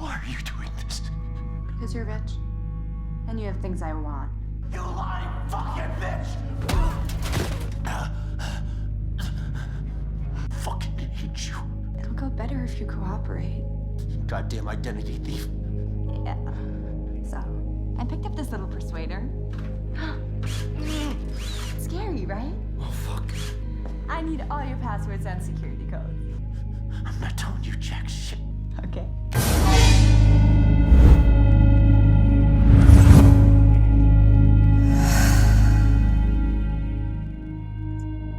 Why are you doing this? Because you're rich. And you have things I want. You lying fucking bitch! Fucking hate you. It'll go better if you cooperate. Goddamn identity thief. Yeah. So, I picked up this little persuader. Scary, right? Oh, fuck. I need all your passwords and security codes. I'm not telling you jack shit. Okay.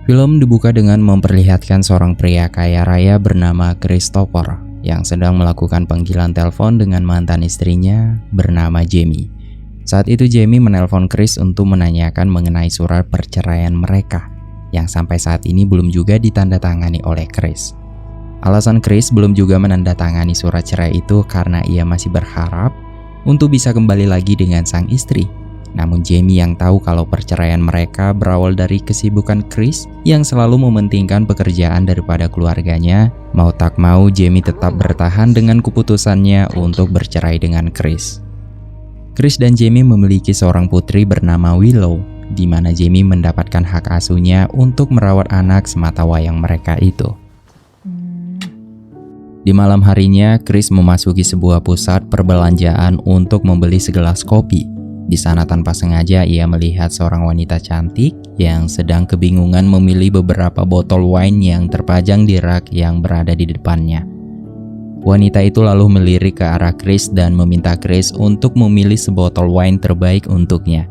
Film dibuka dengan memperlihatkan seorang pria kaya raya bernama Christopher yang sedang melakukan panggilan telepon dengan mantan istrinya bernama Jamie. Saat itu Jamie menelpon Chris untuk menanyakan mengenai surat perceraian mereka yang sampai saat ini belum juga ditandatangani oleh Chris. Alasan Chris belum juga menandatangani surat cerai itu karena ia masih berharap untuk bisa kembali lagi dengan sang istri. Namun Jamie yang tahu kalau perceraian mereka berawal dari kesibukan Chris yang selalu mementingkan pekerjaan daripada keluarganya, mau tak mau Jamie tetap bertahan dengan keputusannya untuk bercerai dengan Chris. Chris dan Jamie memiliki seorang putri bernama Willow, di mana Jamie mendapatkan hak asuhnya untuk merawat anak sematawayang mereka itu. Di malam harinya, Chris memasuki sebuah pusat perbelanjaan untuk membeli segelas kopi. Di sana tanpa sengaja ia melihat seorang wanita cantik yang sedang kebingungan memilih beberapa botol wine yang terpajang di rak yang berada di depannya. Wanita itu lalu melirik ke arah Chris dan meminta Chris untuk memilih sebotol wine terbaik untuknya.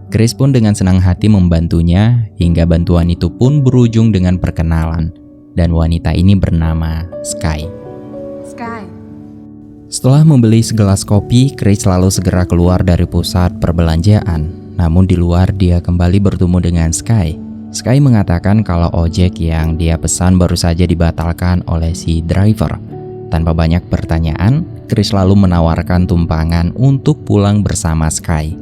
Chris pun dengan senang hati membantunya hingga bantuan itu pun berujung dengan perkenalan. Dan wanita ini bernama Sky. Sky. Setelah membeli segelas kopi, Chris lalu segera keluar dari pusat perbelanjaan. Namun di luar dia kembali bertemu dengan Sky. Sky mengatakan kalau ojek yang dia pesan baru saja dibatalkan oleh si driver. Tanpa banyak pertanyaan, Chris lalu menawarkan tumpangan untuk pulang bersama Sky.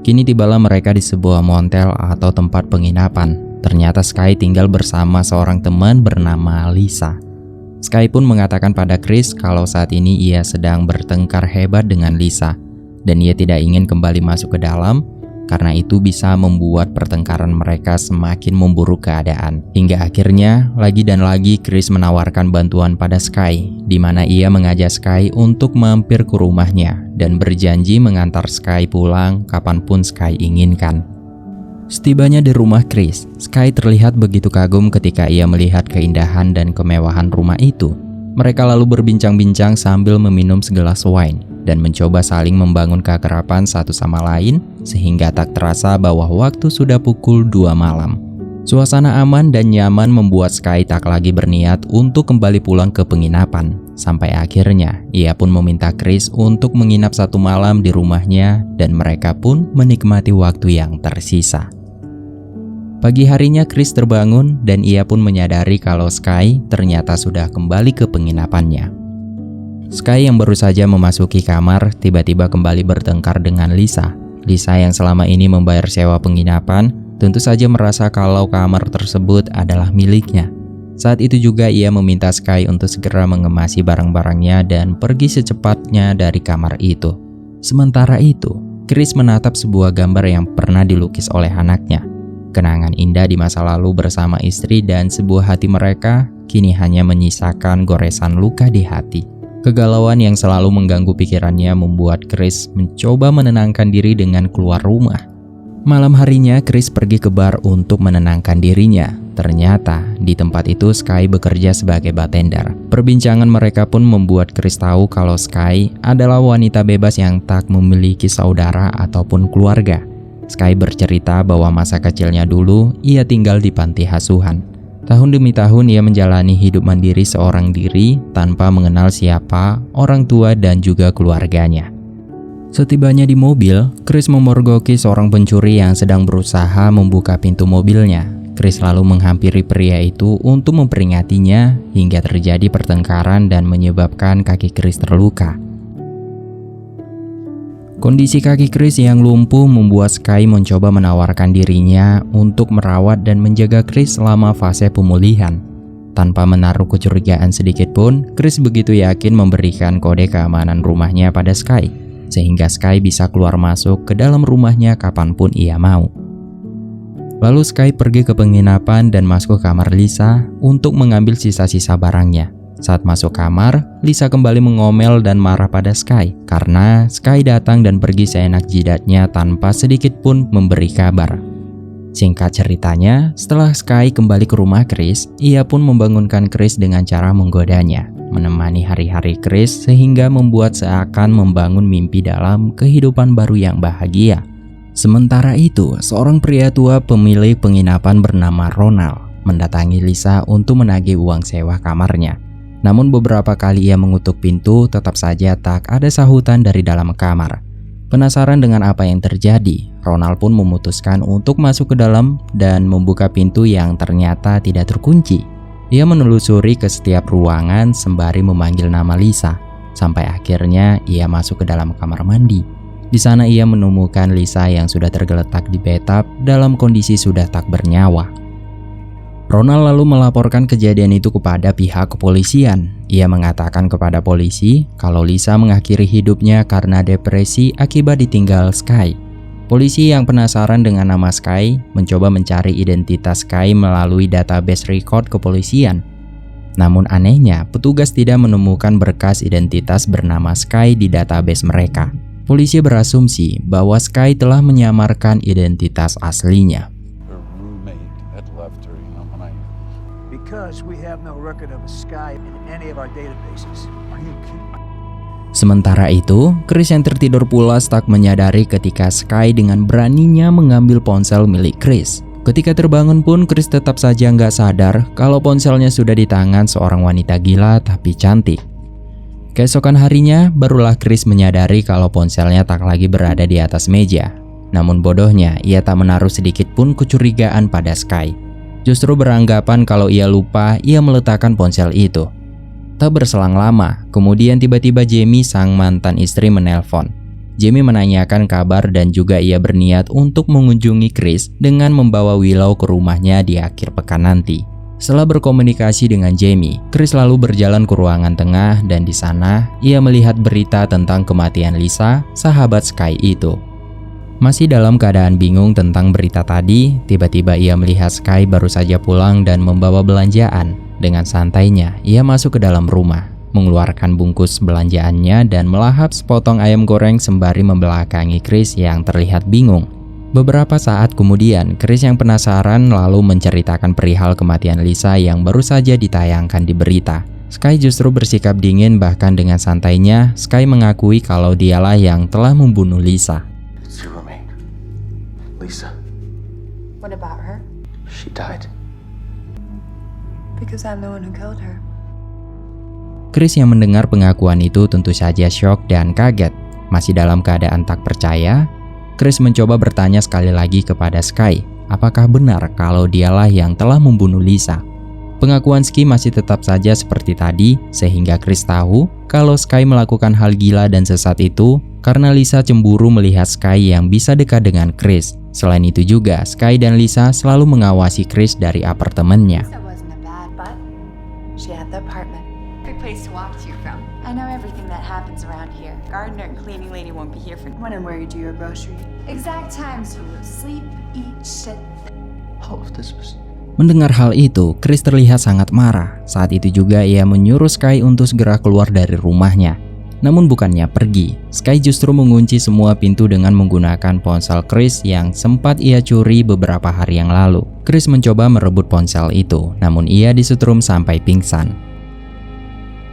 Kini tibalah mereka di sebuah montel atau tempat penginapan. Ternyata Sky tinggal bersama seorang teman bernama Lisa. Sky pun mengatakan pada Chris kalau saat ini ia sedang bertengkar hebat dengan Lisa dan ia tidak ingin kembali masuk ke dalam karena itu bisa membuat pertengkaran mereka semakin memburuk keadaan. Hingga akhirnya lagi dan lagi Chris menawarkan bantuan pada Sky, di mana ia mengajak Sky untuk mampir ke rumahnya dan berjanji mengantar Sky pulang kapanpun Sky inginkan. Setibanya di rumah Chris, Sky terlihat begitu kagum ketika ia melihat keindahan dan kemewahan rumah itu. Mereka lalu berbincang-bincang sambil meminum segelas wine dan mencoba saling membangun keakraban satu sama lain sehingga tak terasa bahwa waktu sudah pukul 2 malam. Suasana aman dan nyaman membuat Sky tak lagi berniat untuk kembali pulang ke penginapan. Sampai akhirnya ia pun meminta Chris untuk menginap satu malam di rumahnya dan mereka pun menikmati waktu yang tersisa. Pagi harinya Chris terbangun dan ia pun menyadari kalau Sky ternyata sudah kembali ke penginapannya. Sky yang baru saja memasuki kamar tiba-tiba kembali bertengkar dengan Lisa. Lisa yang selama ini membayar sewa penginapan tentu saja merasa kalau kamar tersebut adalah miliknya. Saat itu juga ia meminta Sky untuk segera mengemasi barang-barangnya dan pergi secepatnya dari kamar itu. Sementara itu, Chris menatap sebuah gambar yang pernah dilukis oleh anaknya. Kenangan indah di masa lalu bersama istri dan sebuah hati mereka kini hanya menyisakan goresan luka di hati. Kegalauan yang selalu mengganggu pikirannya membuat Chris mencoba menenangkan diri dengan keluar rumah. Malam harinya Chris pergi ke bar untuk menenangkan dirinya. Ternyata di tempat itu Sky bekerja sebagai bartender. Perbincangan mereka pun membuat Chris tahu kalau Sky adalah wanita bebas yang tak memiliki saudara ataupun keluarga. Sky bercerita bahwa masa kecilnya dulu ia tinggal di panti asuhan. Tahun demi tahun ia menjalani hidup mandiri seorang diri tanpa mengenal siapa orang tua dan juga keluarganya. Setibanya di mobil, Chris memergoki seorang pencuri yang sedang berusaha membuka pintu mobilnya. Chris lalu menghampiri pria itu untuk memperingatinya hingga terjadi pertengkaran dan menyebabkan kaki Chris terluka. Kondisi kaki Chris yang lumpuh membuat Sky mencoba menawarkan dirinya untuk merawat dan menjaga Chris selama fase pemulihan. Tanpa menaruh kecurigaan sedikit pun, Chris begitu yakin memberikan kode keamanan rumahnya pada Sky, sehingga Sky bisa keluar masuk ke dalam rumahnya kapanpun ia mau. Lalu Sky pergi ke penginapan dan masuk ke kamar Lisa untuk mengambil sisa-sisa barangnya. Saat masuk kamar, Lisa kembali mengomel dan marah pada Sky karena Sky datang dan pergi seenak jidatnya tanpa sedikit pun memberi kabar. Singkat ceritanya, setelah Sky kembali ke rumah Chris, ia pun membangunkan Chris dengan cara menggodanya, menemani hari-hari Chris sehingga membuat seakan membangun mimpi dalam kehidupan baru yang bahagia. Sementara itu, seorang pria tua pemilik penginapan bernama Ronald mendatangi Lisa untuk menagih uang sewa kamarnya. Namun beberapa kali ia mengutuk pintu, tetap saja tak ada sahutan dari dalam kamar. Penasaran dengan apa yang terjadi, Ronald pun memutuskan untuk masuk ke dalam dan membuka pintu yang ternyata tidak terkunci. Ia menelusuri ke setiap ruangan sembari memanggil nama Lisa, sampai akhirnya ia masuk ke dalam kamar mandi. Di sana ia menemukan Lisa yang sudah tergeletak di bathtub dalam kondisi sudah tak bernyawa. Ronald lalu melaporkan kejadian itu kepada pihak kepolisian. Ia mengatakan kepada polisi kalau Lisa mengakhiri hidupnya karena depresi akibat ditinggal Sky. Polisi yang penasaran dengan nama Sky mencoba mencari identitas Sky melalui database record kepolisian. Namun anehnya, petugas tidak menemukan berkas identitas bernama Sky di database mereka. Polisi berasumsi bahwa Sky telah menyamarkan identitas aslinya. Because we have no record of a Sky in any of our databases. Are you kidding? Sementara itu, Chris yang tertidur pulas tak menyadari ketika Sky dengan beraninya mengambil ponsel milik Chris. Ketika terbangun pun, Chris tetap saja nggak sadar kalau ponselnya sudah di tangan seorang wanita gila tapi cantik. Keesokan harinya, barulah Chris menyadari kalau ponselnya tak lagi berada di atas meja. Namun bodohnya, ia tak menaruh sedikit pun kecurigaan pada Sky. Justru beranggapan kalau ia lupa, ia meletakkan ponsel itu. Tak berselang lama, kemudian tiba-tiba Jamie sang mantan istri menelpon. Jamie menanyakan kabar dan juga ia berniat untuk mengunjungi Chris dengan membawa Willow ke rumahnya di akhir pekan nanti. Setelah berkomunikasi dengan Jamie, Chris lalu berjalan ke ruangan tengah dan di sana ia melihat berita tentang kematian Lisa, sahabat Sky itu. Masih dalam keadaan bingung tentang berita tadi, tiba-tiba ia melihat Sky baru saja pulang dan membawa belanjaan. Dengan santainya, ia masuk ke dalam rumah, mengeluarkan bungkus belanjaannya dan melahap sepotong ayam goreng sembari membelakangi Chris yang terlihat bingung. Beberapa saat kemudian, Chris yang penasaran lalu menceritakan perihal kematian Lisa yang baru saja ditayangkan di berita. Sky justru bersikap dingin, bahkan dengan santainya, Sky mengakui kalau dialah yang telah membunuh Lisa. It's your roommate, Lisa. What about her? She died. Because I'm the one who killed her. Chris yang mendengar pengakuan itu tentu saja syok dan kaget. Masih dalam keadaan tak percaya, Chris mencoba bertanya sekali lagi kepada Sky, apakah benar kalau dialah yang telah membunuh Lisa. Pengakuan Sky masih tetap saja seperti tadi, sehingga Chris tahu kalau Sky melakukan hal gila dan sesat itu karena Lisa cemburu melihat Sky yang bisa dekat dengan Chris. Selain itu juga, Sky dan Lisa selalu mengawasi Chris dari apartemennya. Lisa wasn't a bad, but she had the apartment. Good place to walk to from. I know everything that happens around here. Gardener and cleaning lady won't be here for when and where you do your grocery. Exact times to sleep, eat, shit. All of this was... Mendengar hal itu, Chris terlihat sangat marah. Saat itu juga ia menyuruh Sky untuk segera keluar dari rumahnya. Namun bukannya pergi, Sky justru mengunci semua pintu dengan menggunakan ponsel Chris yang sempat ia curi beberapa hari yang lalu. Chris mencoba merebut ponsel itu, namun ia disetrum sampai pingsan.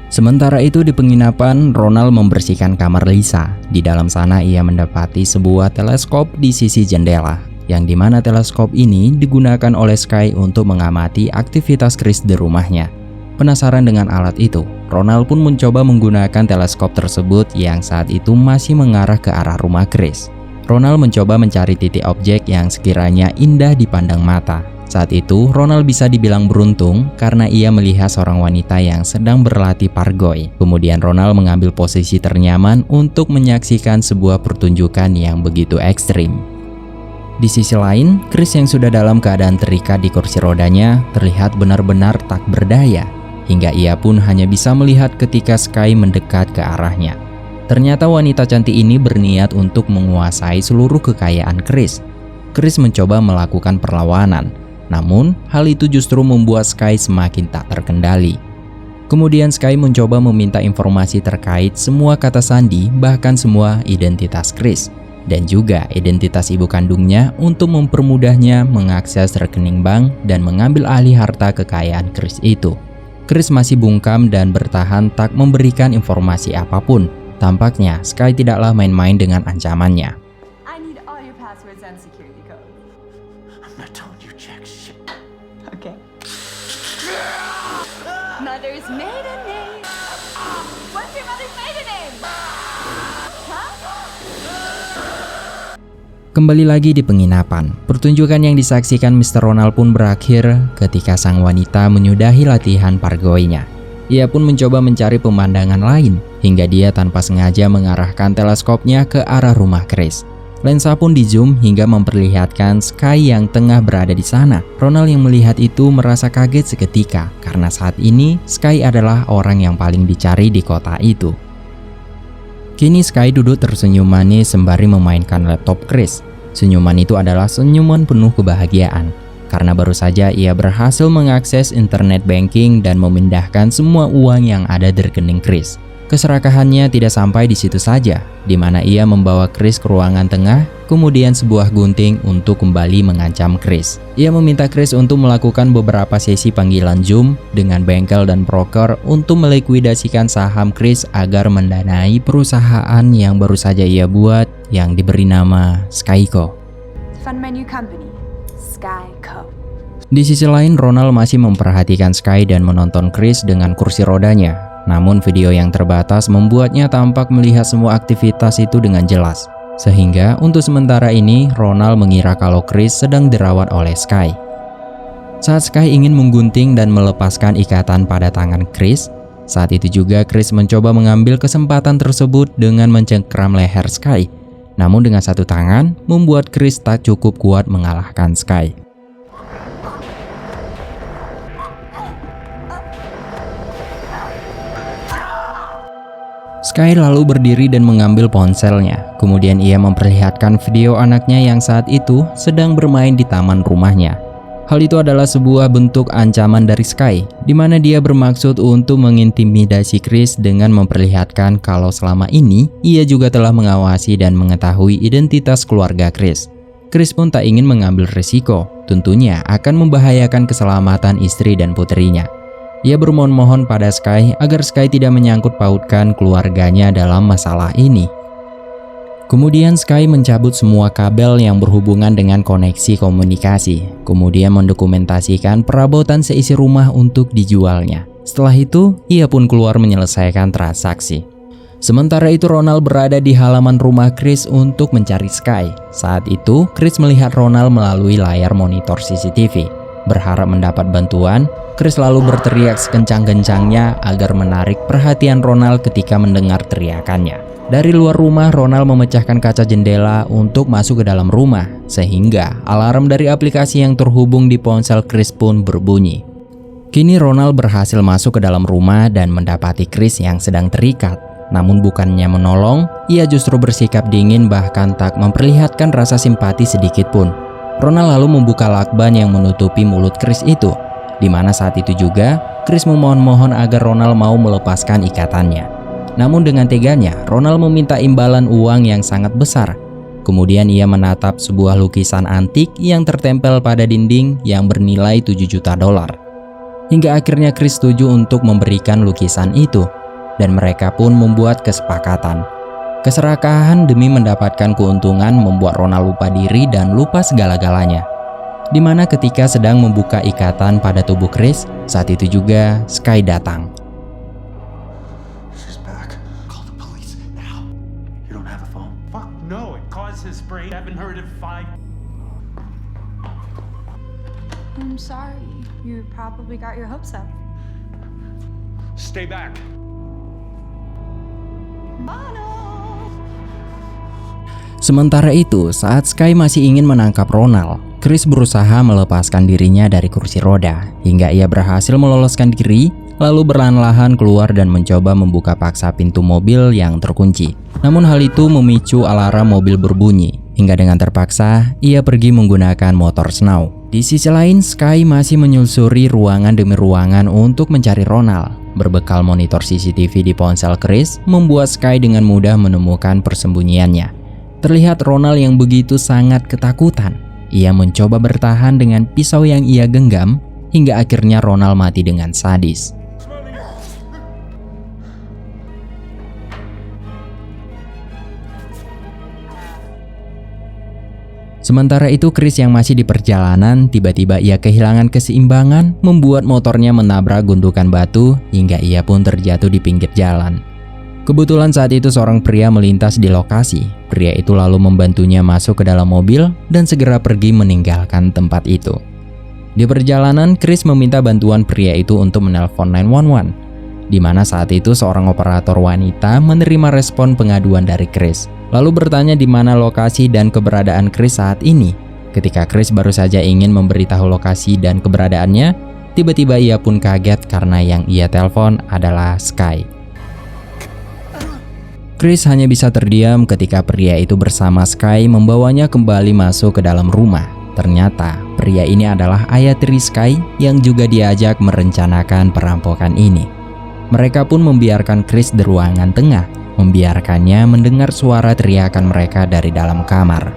Sementara itu di penginapan, Ronald membersihkan kamar Lisa. Di dalam sana ia mendapati sebuah teleskop di sisi jendela, yang dimana teleskop ini digunakan oleh Sky untuk mengamati aktivitas Chris di rumahnya. Penasaran dengan alat itu, Ronald pun mencoba menggunakan teleskop tersebut yang saat itu masih mengarah ke arah rumah Chris. Ronald mencoba mencari titik objek yang sekiranya indah dipandang mata. Saat itu, Ronald bisa dibilang beruntung karena ia melihat seorang wanita yang sedang berlatih pargoy. Kemudian Ronald mengambil posisi ternyaman untuk menyaksikan sebuah pertunjukan yang begitu ekstrim. Di sisi lain, Chris yang sudah dalam keadaan terikat di kursi rodanya terlihat benar-benar tak berdaya, hingga ia pun hanya bisa melihat ketika Sky mendekat ke arahnya. Ternyata wanita cantik ini berniat untuk menguasai seluruh kekayaan Chris. Chris mencoba melakukan perlawanan, namun hal itu justru membuat Sky semakin tak terkendali. Kemudian Sky mencoba meminta informasi terkait semua kata sandi, bahkan semua identitas Chris, dan juga identitas ibu kandungnya untuk mempermudahnya mengakses rekening bank dan mengambil alih harta kekayaan Chris itu. Chris masih bungkam dan bertahan tak memberikan informasi apapun. Tampaknya Sky tidaklah main-main dengan ancamannya. I need all your passwords and security codes. I'm not telling you jack shit. Okay. Mother's maiden name. What's your mother's maiden name? Huh? Kembali lagi di penginapan, pertunjukan yang disaksikan Mr. Ronald pun berakhir ketika sang wanita menyudahi latihan pargoynya. Ia pun mencoba mencari pemandangan lain, hingga dia tanpa sengaja mengarahkan teleskopnya ke arah rumah Chris. Lensa pun di-zoom hingga memperlihatkan Sky yang tengah berada di sana. Ronald yang melihat itu merasa kaget seketika, karena saat ini Sky adalah orang yang paling dicari di kota itu. Kini Sky duduk tersenyum manis sembari memainkan laptop Chris. Senyuman itu adalah senyuman penuh kebahagiaan, karena baru saja ia berhasil mengakses internet banking dan memindahkan semua uang yang ada di rekening Chris. Keserakahannya tidak sampai di situ saja, di mana ia membawa Chris ke ruangan tengah, kemudian sebuah gunting untuk kembali mengancam Chris. Ia meminta Chris untuk melakukan beberapa sesi panggilan Zoom dengan bengkel dan broker untuk melikuidasikan saham Chris agar mendanai perusahaan yang baru saja ia buat yang diberi nama Skyco. Fund my new company, Skyco. Di sisi lain, Ronald masih memperhatikan Sky dan menonton Chris dengan kursi rodanya. Namun video yang terbatas membuatnya tampak melihat semua aktivitas itu dengan jelas. Sehingga untuk sementara ini Ronald mengira kalau Chris sedang dirawat oleh Sky. Saat Sky ingin menggunting dan melepaskan ikatan pada tangan Chris, saat itu juga Chris mencoba mengambil kesempatan tersebut dengan mencengkram leher Sky. Namun dengan satu tangan membuat Chris tak cukup kuat mengalahkan Sky. Sky lalu berdiri dan mengambil ponselnya. Kemudian ia memperlihatkan video anaknya yang saat itu sedang bermain di taman rumahnya. Hal itu adalah sebuah bentuk ancaman dari Sky, di mana dia bermaksud untuk mengintimidasi Chris dengan memperlihatkan kalau selama ini ia juga telah mengawasi dan mengetahui identitas keluarga Chris. Chris pun tak ingin mengambil risiko, tentunya akan membahayakan keselamatan istri dan putrinya. Ia bermohon-mohon pada Sky agar Sky tidak menyangkut pautkan keluarganya dalam masalah ini. Kemudian Sky mencabut semua kabel yang berhubungan dengan koneksi komunikasi, kemudian mendokumentasikan perabotan seisi rumah untuk dijualnya. Setelah itu, ia pun keluar menyelesaikan transaksi. Sementara itu Ronald berada di halaman rumah Chris untuk mencari Sky. Saat itu, Chris melihat Ronald melalui layar monitor CCTV. Berharap mendapat bantuan, Chris lalu berteriak sekencang-kencangnya agar menarik perhatian Ronald ketika mendengar teriakannya. Dari luar rumah, Ronald memecahkan kaca jendela untuk masuk ke dalam rumah, sehingga alarm dari aplikasi yang terhubung di ponsel Chris pun berbunyi. Kini Ronald berhasil masuk ke dalam rumah dan mendapati Chris yang sedang terikat. Namun bukannya menolong, ia justru bersikap dingin bahkan tak memperlihatkan rasa simpati sedikit pun. Ronald lalu membuka lakban yang menutupi mulut Chris itu, di mana saat itu juga Chris memohon-mohon agar Ronald mau melepaskan ikatannya. Namun dengan teganya, Ronald meminta imbalan uang yang sangat besar. Kemudian ia menatap sebuah lukisan antik yang tertempel pada dinding yang bernilai 7 juta dolar. Hingga akhirnya Chris setuju untuk memberikan lukisan itu, dan mereka pun membuat kesepakatan. Keserakahan demi mendapatkan keuntungan membuat Ronald lupa diri dan lupa segala-galanya. Di mana ketika sedang membuka ikatan pada tubuh Chris, saat itu juga Sky datang. She's back. Call the police now. You don't have a phone? Fuck no, it caused his brain. Haven't heard it 5. I'm sorry. You probably got your hopes up. Stay back. Sementara itu, saat Sky masih ingin menangkap Ronald, Chris berusaha melepaskan dirinya dari kursi roda hingga ia berhasil meloloskan diri, lalu perlahan-lahan keluar dan mencoba membuka paksa pintu mobil yang terkunci. Namun hal itu memicu alarm mobil berbunyi, hingga dengan terpaksa ia pergi menggunakan motor Snow. Di sisi lain, Sky masih menyusuri ruangan demi ruangan untuk mencari Ronald. Berbekal monitor CCTV di ponsel Chris, membuat Sky dengan mudah menemukan persembunyiannya. Terlihat Ronald yang begitu sangat ketakutan. Ia mencoba bertahan dengan pisau yang ia genggam, hingga akhirnya Ronald mati dengan sadis. Sementara itu, Chris yang masih di perjalanan, tiba-tiba ia kehilangan keseimbangan, membuat motornya menabrak gundukan batu hingga ia pun terjatuh di pinggir jalan. Kebetulan saat itu seorang pria melintas di lokasi. Pria itu lalu membantunya masuk ke dalam mobil dan segera pergi meninggalkan tempat itu. Di perjalanan, Chris meminta bantuan pria itu untuk menelpon 911, di mana saat itu seorang operator wanita menerima respon pengaduan dari Chris, lalu bertanya di mana lokasi dan keberadaan Chris saat ini. Ketika Chris baru saja ingin memberitahu lokasi dan keberadaannya, tiba-tiba ia pun kaget karena yang ia telepon adalah Sky. Chris hanya bisa terdiam ketika pria itu bersama Sky membawanya kembali masuk ke dalam rumah. Ternyata pria ini adalah ayah tiri Sky yang juga diajak merencanakan perampokan ini. Mereka pun membiarkan Chris di ruangan tengah, membiarkannya mendengar suara teriakan mereka dari dalam kamar.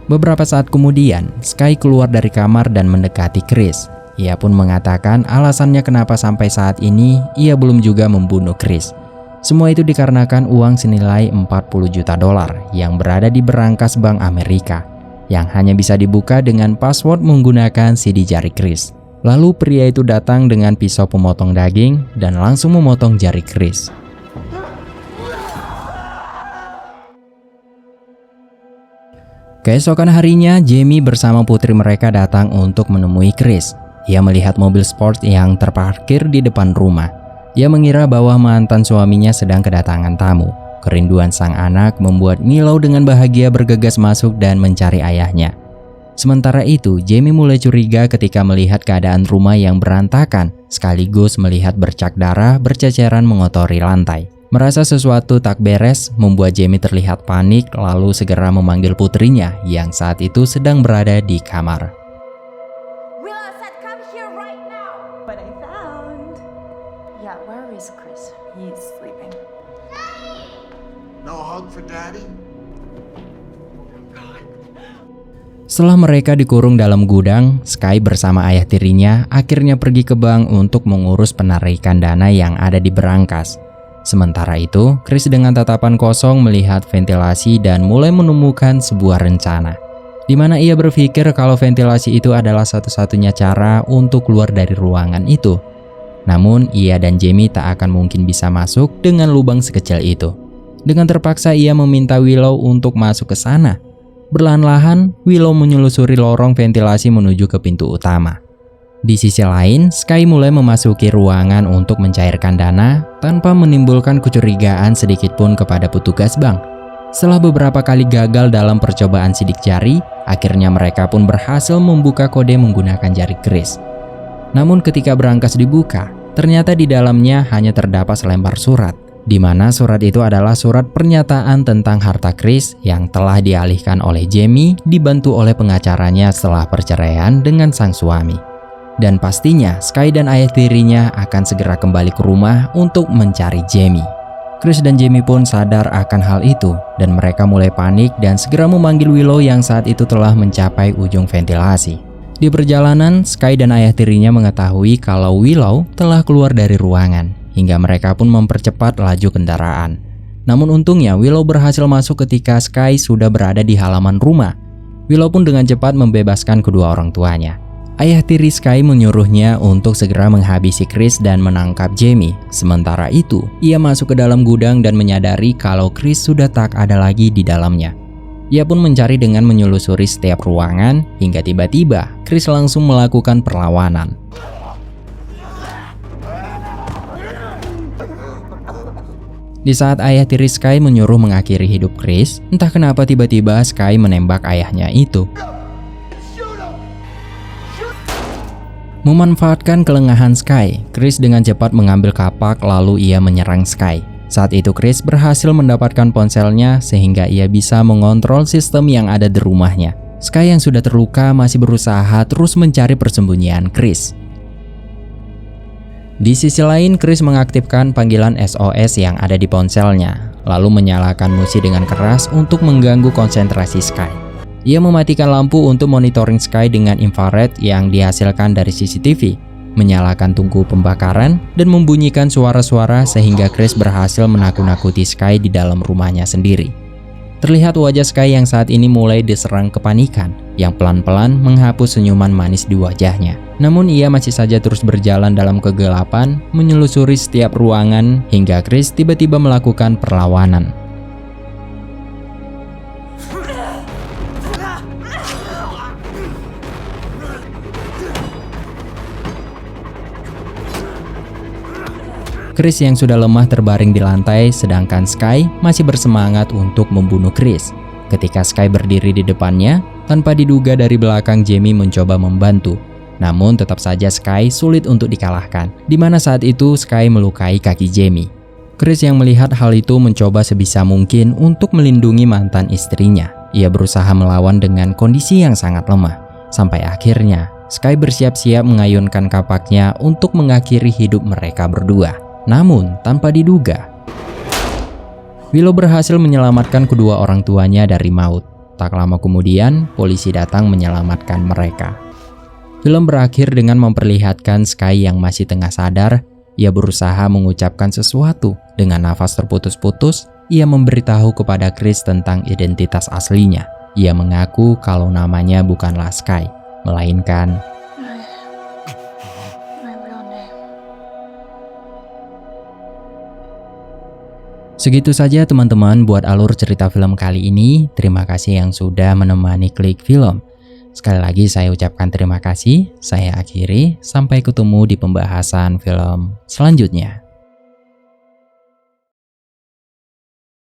Beberapa saat kemudian, Sky keluar dari kamar dan mendekati Chris. Ia pun mengatakan alasannya kenapa sampai saat ini ia belum juga membunuh Chris. Semua itu dikarenakan uang senilai $40 juta yang berada di berangkas Bank Amerika, yang hanya bisa dibuka dengan password menggunakan sidik jari Chris. Lalu pria itu datang dengan pisau pemotong daging dan langsung memotong jari Chris. Keesokan harinya, Jamie bersama putri mereka datang untuk menemui Chris. Ia melihat mobil sport yang terparkir di depan rumah. Ia mengira bahwa mantan suaminya sedang kedatangan tamu. Kerinduan sang anak membuat Willow dengan bahagia bergegas masuk dan mencari ayahnya. Sementara itu, Jamie mulai curiga ketika melihat keadaan rumah yang berantakan, sekaligus melihat bercak darah berceceran mengotori lantai. Merasa sesuatu tak beres, membuat Jamie terlihat panik lalu segera memanggil putrinya yang saat itu sedang berada di kamar. Willow said come here right now. But I found. Yeah, where is Chris? He's sleeping. No hug for Daddy? Setelah mereka dikurung dalam gudang, Sky bersama ayah tirinya akhirnya pergi ke bank untuk mengurus penarikan dana yang ada di berangkas. Sementara itu, Chris dengan tatapan kosong melihat ventilasi dan mulai menemukan sebuah rencana, di mana ia berpikir kalau ventilasi itu adalah satu-satunya cara untuk keluar dari ruangan itu. Namun, ia dan Jamie tak akan mungkin bisa masuk dengan lubang sekecil itu. Dengan terpaksa ia meminta Willow untuk masuk ke sana. Perlahan-lahan, Willow menyelusuri lorong ventilasi menuju ke pintu utama. Di sisi lain, Sky mulai memasuki ruangan untuk mencairkan dana tanpa menimbulkan kecurigaan sedikit pun kepada petugas bank. Setelah beberapa kali gagal dalam percobaan sidik jari, akhirnya mereka pun berhasil membuka kode menggunakan jari Chris. Namun ketika berangkas dibuka, ternyata di dalamnya hanya terdapat selembar surat, di mana surat itu adalah surat pernyataan tentang harta Chris yang telah dialihkan oleh Jamie dibantu oleh pengacaranya setelah perceraian dengan sang suami. Dan pastinya Sky dan ayah tirinya akan segera kembali ke rumah untuk mencari Jamie. Chris dan Jamie pun sadar akan hal itu dan mereka mulai panik dan segera memanggil Willow yang saat itu telah mencapai ujung ventilasi. Di perjalanan, Sky dan ayah tirinya mengetahui kalau Willow telah keluar dari ruangan, hingga mereka pun mempercepat laju kendaraan. Namun untungnya Willow berhasil masuk ketika Sky sudah berada di halaman rumah. Willow pun dengan cepat membebaskan kedua orang tuanya. Ayah tiri Sky menyuruhnya untuk segera menghabisi Chris dan menangkap Jamie. Sementara itu, ia masuk ke dalam gudang dan menyadari kalau Chris sudah tak ada lagi di dalamnya. Ia pun mencari dengan menyelusuri setiap ruangan hingga tiba-tiba Chris langsung melakukan perlawanan. Di saat ayah tiri Sky menyuruh mengakhiri hidup Chris, entah kenapa tiba-tiba Sky menembak ayahnya itu. Memanfaatkan kelengahan Sky, Chris dengan cepat mengambil kapak lalu ia menyerang Sky. Saat itu Chris berhasil mendapatkan ponselnya sehingga ia bisa mengontrol sistem yang ada di rumahnya. Sky yang sudah terluka masih berusaha terus mencari persembunyian Chris. Di sisi lain, Chris mengaktifkan panggilan SOS yang ada di ponselnya, lalu menyalakan musik dengan keras untuk mengganggu konsentrasi Sky. Ia mematikan lampu untuk monitoring Sky dengan infrared yang dihasilkan dari CCTV, menyalakan tungku pembakaran, dan membunyikan suara-suara sehingga Chris berhasil menakut-nakuti Sky di dalam rumahnya sendiri. Terlihat wajah Sky yang saat ini mulai diserang kepanikan, yang pelan-pelan menghapus senyuman manis di wajahnya. Namun ia masih saja terus berjalan dalam kegelapan, menyelusuri setiap ruangan hingga Chris tiba-tiba melakukan perlawanan. Chris yang sudah lemah terbaring di lantai, sedangkan Sky masih bersemangat untuk membunuh Chris. Ketika Sky berdiri di depannya, tanpa diduga dari belakang Jamie mencoba membantu. Namun tetap saja Sky sulit untuk dikalahkan, di mana saat itu Sky melukai kaki Jamie. Chris yang melihat hal itu mencoba sebisa mungkin untuk melindungi mantan istrinya. Ia berusaha melawan dengan kondisi yang sangat lemah. Sampai akhirnya, Sky bersiap-siap mengayunkan kapaknya untuk mengakhiri hidup mereka berdua. Namun, tanpa diduga, Willow berhasil menyelamatkan kedua orang tuanya dari maut. Tak lama kemudian, polisi datang menyelamatkan mereka. Film berakhir dengan memperlihatkan Sky yang masih tengah sadar. Ia berusaha mengucapkan sesuatu. Dengan nafas terputus-putus, ia memberitahu kepada Chris tentang identitas aslinya. Ia mengaku kalau namanya bukanlah Sky, melainkan Segitu saja teman-teman buat alur cerita film kali ini. Terima kasih yang sudah menemani Klik Film. Sekali lagi saya ucapkan terima kasih. Saya akhiri, sampai ketemu di pembahasan film selanjutnya.